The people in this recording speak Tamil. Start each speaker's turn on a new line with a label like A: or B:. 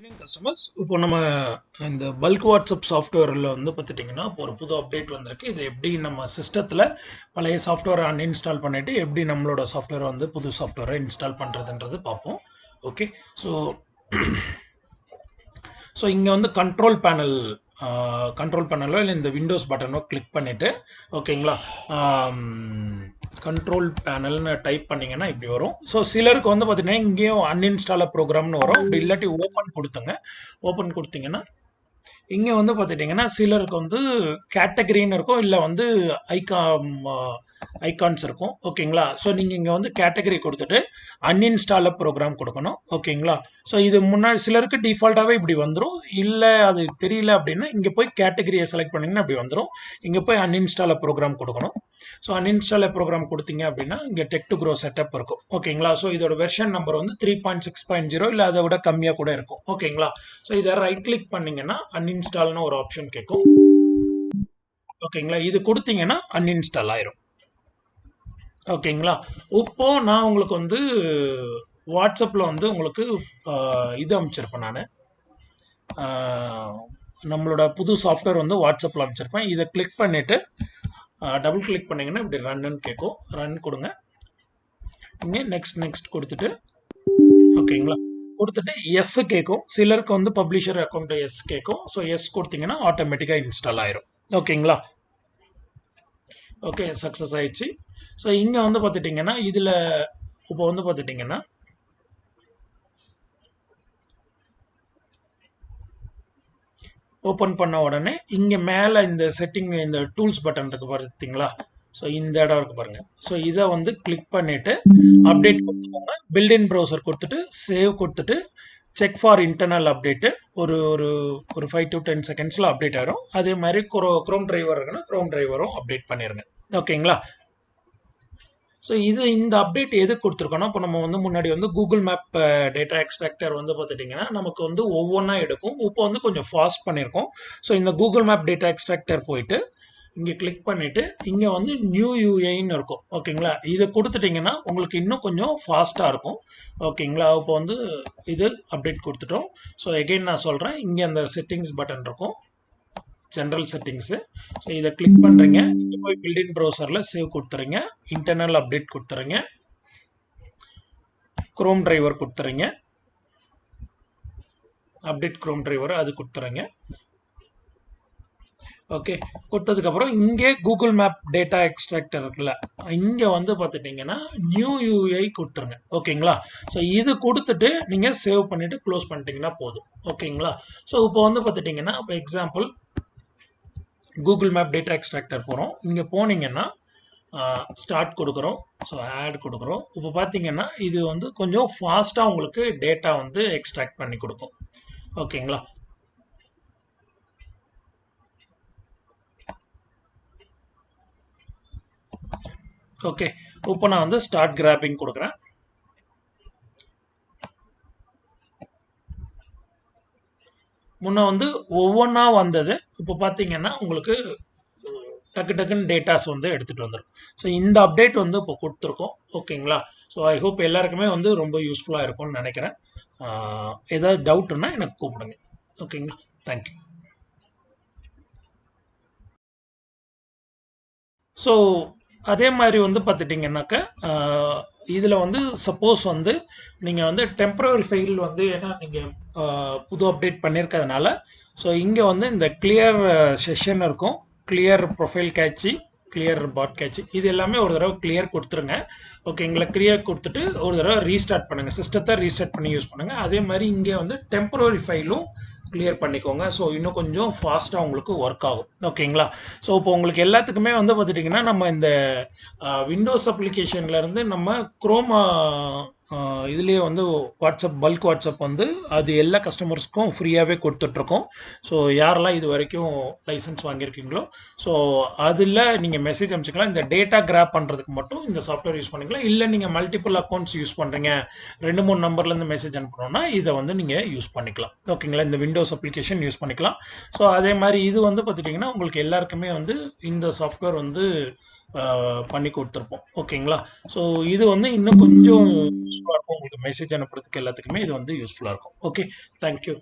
A: கஸ்டமர்ஸ் இப்போ நம்ம இந்த பல்க் வாட்ஸ்அப் சாஃப்ட்வேரில் வந்து பார்த்துட்டிங்கன்னா இப்போ ஒரு புது அப்டேட் வந்திருக்கு. இது எப்படி நம்ம சிஸ்டத்தில் பழைய சாஃப்ட்வேரை அன்இன்ஸ்டால் பண்ணிவிட்டு எப்படி நம்மளோட சாஃப்ட்வேரை வந்து புது சாஃப்ட்வேரை இன்ஸ்டால் பண்ணுறதுன்றது பார்ப்போம். ஓகே, ஸோ ஸோ இங்கே வந்து கண்ட்ரோல் பேனலோ இல்லை இந்த விண்டோஸ் பட்டனோ கிளிக் பண்ணிவிட்டு ஓகேங்களா, கண்ட்ரோல் பேனல்னு டைப் பண்ணிங்கன்னா இப்படி வரும். ஸோ சிலருக்கு வந்து பார்த்தீங்கன்னா இங்கேயும் அன்இன்ஸ்டால ப்ரோக்ராம்னு வரும். அப்படி இல்லாட்டி ஓப்பன் கொடுத்துங்க. ஓப்பன் கொடுத்தீங்கன்னா இங்கே வந்து பார்த்துட்டிங்கன்னா சிலருக்கு வந்து கேட்டகரின்னு இருக்கும், இல்லை வந்து ஐகான்ஸ் இருக்கும். ஓகேங்களா, ஸோ நீங்கள் இங்கே வந்து கேட்டகரி கொடுத்துட்டு அன்இன்ஸ்டால ப்ரோக்ராம் கொடுக்கணும். ஓகேங்களா, ஸோ இது முன்னாடி சிலருக்கு டிஃபால்ட்டாகவே இப்படி வந்துடும். இல்லை அது தெரியல அப்படின்னா இங்கே போய் கேட்டகரியை செலக்ட் பண்ணிங்கன்னா அப்படி வந்துடும். இங்கே போய் அன்இன்ஸ்டால ப்ரோக்ராம் கொடுக்கணும். ஸோ அன்இன்ஸ்டால ப்ரோக்ராம் கொடுத்தீங்க அப்படின்னா இங்கே டெக் டு க்ரோ செட்டப் இருக்கும். ஓகேங்களா, ஸோ இதோட வெர்ஷன் நம்பர் வந்து 3.6.0 இல்லை அதை விட கம்மியாக கூட இருக்கும். ஓகேங்களா, ஸோ இதை ரைட் கிளிக் பண்ணிங்கன்னா அன்இன்ஸ்டால்னு ஒரு ஆப்ஷன் கேட்கும். ஓகேங்களா, இது கொடுத்தீங்கன்னா அன்இன்ஸ்டால் ஆயிரும். ஓகேங்களா, இப்போ நான் உங்களுக்கு வந்து வாட்ஸ்அப்பில் வந்து உங்களுக்கு இது அமைச்சிருப்பேன். நான் நம்மளோட புது சாஃப்ட்வேர் வந்து வாட்ஸ்அப்பில் அமைச்சிருப்பேன். இதை கிளிக் பண்ணிவிட்டு டபுள் கிளிக் பண்ணிங்கன்னா இப்படி ரன்னு கேட்கும். ரன் கொடுங்க. இங்கே நெக்ஸ்ட் கொடுத்துட்டு ஓகேங்களா, கொடுத்துட்டு எஸ் கேட்கும். சிலருக்கு வந்து பப்ளிஷர் அக்கௌண்ட் எஸ் கேட்கும். ஸோ எஸ் கொடுத்தீங்கன்னா ஆட்டோமேட்டிக்காக இன்ஸ்டால் ஆயிரும். ஓகேங்களா, ஓகே, சக்ஸஸ் ஆயிடுச்சு. ஸோ இங்கே வந்து பார்த்துட்டிங்கன்னா இதில் இப்போ வந்து பார்த்துட்டிங்கன்னா ஓப்பன் பண்ண உடனே இங்கே மேலே இந்த செட்டிங் இந்த டூல்ஸ் பட்டன் இருக்குது பார்த்தீங்களா, ஸோ இந்த இடம் இருக்குது பாருங்கள். ஸோ இதை வந்து கிளிக் பண்ணிவிட்டு அப்டேட் கொடுத்துக்கோங்க. பில்ட்-இன் ப்ரௌசர் கொடுத்துட்டு சேவ் கொடுத்துட்டு செக் ஃபார் இன்டர்னல் அப்டேட்டு ஒரு ஒரு ஒரு 5 to 10 செகண்ட்ஸில் அப்டேட் ஆகிடும். அதே மாதிரி க்ரோம் டிரைவர் இருக்குன்னா க்ரோம் டிரைவரும் அப்டேட் பண்ணிடுங்க. ஓகேங்களா, ஸோ இந்த அப்டேட் எது கொடுத்துருக்கோன்னா, இப்போ நம்ம வந்து முன்னாடி வந்து கூகுள் மேப் டேட்டா எக்ஸ்ட்ராக்டர் வந்து பார்த்துட்டிங்கன்னா நமக்கு வந்து ஒவ்வொன்றா எடுக்கும். இப்போ வந்து கொஞ்சம் ஃபாஸ்ட் பண்ணியிருக்கோம். ஸோ இந்த கூகுள் மேப் டேட்டா எக்ஸ்ட்ராக்டர் போயிட்டு இங்கே கிளிக் பண்ணிவிட்டு இங்கே வந்து நியூ யூஏன்னு இருக்கும். ஓகேங்களா, இதை கொடுத்துட்டிங்கன்னா உங்களுக்கு இன்னும் கொஞ்சம் ஃபாஸ்ட்டாக இருக்கும். ஓகேங்களா, இப்போ வந்து இது அப்டேட் கொடுத்துட்டோம். ஸோ எகெயின் நான் சொல்கிறேன், இங்கே அந்த செட்டிங்ஸ் பட்டன் இருக்கும், ஜென்ரல் செட்டிங்ஸு. ஸோ இதை கிளிக் பண்ணுறீங்க. இங்கே போய் பில்ட்-இன் ப்ரௌசரில் சேவ் கொடுத்துறீங்க, இன்டர்னல் அப்டேட் கொடுத்துறீங்க, க்ரோம் டிரைவர் கொடுத்துறீங்க, அப்டேட் க்ரோம் டிரைவர் அது கொடுத்துறீங்க. ஓகே, கொடுத்ததுக்கப்புறம் இங்கே கூகுள் மேப் டேட்டா எக்ஸ்ட்ராக்டர் இருக்குல்ல, இங்கே வந்து பார்த்துட்டிங்கன்னா நியூ யூஐ கொடுத்துருங்க. ஓகேங்களா, ஸோ இது கொடுத்துட்டு நீங்கள் சேவ் பண்ணிவிட்டு க்ளோஸ் பண்ணிட்டீங்கன்னா போதும். ஓகேங்களா, ஸோ இப்போ வந்து பார்த்துட்டிங்கன்னா இப்போ example Google map data extractor போகிறோம். இங்கே போனீங்கன்னா ஸ்டார்ட் கொடுக்குறோம். ஸோ ஆட் கொடுக்குறோம். இப்போ பார்த்தீங்கன்னா இது வந்து கொஞ்சம் ஃபாஸ்ட்டாக உங்களுக்கு டேட்டா வந்து எக்ஸ்ட்ராக்ட் பண்ணி கொடுக்கும். ஓகேங்களா, ஓகே, இப்போ நான் வந்து ஸ்டார்ட் கிராபிங் கொடுக்குறேன். முன்ன வந்து ஒவ்வொன்றா வந்தது, இப்போ பார்த்தீங்கன்னா உங்களுக்கு டக்குன்னு டேட்டாஸ் வந்து எடுத்துகிட்டு வந்துடும். ஸோ இந்த அப்டேட் வந்து இப்போ கொடுத்துருக்கோம். ஓகேங்களா, ஸோ ஐ ஹோப் எல்லாருக்குமே வந்து ரொம்ப யூஸ்ஃபுல்லாக இருக்கும்னு நினைக்கிறேன். ஏதாவது டவுட்னா எனக்கு கூப்பிடுங்க. ஓகேங்களா, தேங்க்யூ. ஸோ அதே மாதிரி வந்து பார்த்துட்டிங்கன்னாக்கா இதில் வந்து சப்போஸ் வந்து நீங்கள் வந்து டெம்பரரி ஃபைல் வந்து ஏன்னா நீங்கள் புது அப்டேட் பண்ணியிருக்கிறதுனால ஸோ இங்கே வந்து இந்த கிளியர் செஷன் இருக்கும், கிளியர் ப்ரொஃபைல் கேட்சி, கிளியர் பாட் கேட்சி, இது எல்லாமே ஒரு தடவை கிளியர் கொடுத்துருங்க. ஓகேங்களா, கிளியர் கொடுத்துட்டு ஒரு தடவை ரீஸ்டார்ட் பண்ணுங்கள், சிஸ்டத்தை ரீஸ்டார்ட் பண்ணி யூஸ் பண்ணுங்கள். அதே மாதிரி இங்கே வந்து டெம்பரரி ஃபைலும் கிளியர் பண்ணிக்கோங்க. ஸோ இன்னும் கொஞ்சம் ஃபாஸ்ட்டாக உங்களுக்கு ஒர்க் ஆகும். ஓகேங்களா, ஸோ இப்போ உங்களுக்கு எல்லாத்துக்குமே வந்து பார்த்துட்டிங்கன்னா நம்ம இந்த விண்டோஸ் அப்ளிகேஷன்லேருந்து நம்ம குரோமா இதுலேயே வந்து வாட்ஸ்அப் பல்க் வாட்ஸ்அப் வந்து அது எல்லா கஸ்டமர்ஸ்க்கும் ஃப்ரீயாகவே கொடுத்துட்ருக்கோம். ஸோ யாரெல்லாம் இது வரைக்கும் லைசன்ஸ் வாங்கியிருக்கீங்களோ ஸோ அதில் நீங்கள் மெசேஜ் அனுப்பிச்சிக்கலாம். இந்த டேட்டா கிராப் பண்ணுறதுக்கு மட்டும் இந்த சாஃப்ட்வேர் யூஸ் பண்ணிக்கலாம். இல்லை நீங்கள் மல்டிபிள் அக்கௌண்ட்ஸ் யூஸ் பண்ணுறீங்க, 2-3 நம்பர்லேருந்து மெசேஜ் அனுப்பணும்னா இதை வந்து நீங்கள் யூஸ் பண்ணிக்கலாம். ஓகேங்களா, இந்த விண்டோஸ் அப்ளிகேஷன் யூஸ் பண்ணிக்கலாம். ஸோ அதே மாதிரி இது வந்து பார்த்துட்டிங்கன்னா உங்களுக்கு எல்லாருக்குமே வந்து இந்த சாஃப்ட்வேர் வந்து பண்ணி கொடுத்துருப்போம். ஓகேங்களா? ஸோ இது வந்து இன்னும் கொஞ்சம் யூஸ்ஃபுல்லா இருக்கும். உங்களுக்கு மெசேஜ் அனுப்புறதுக்கு எல்லாத்துக்குமே இது வந்து யூஸ்ஃபுல்லா இருக்கும். ஓகே. Thank you.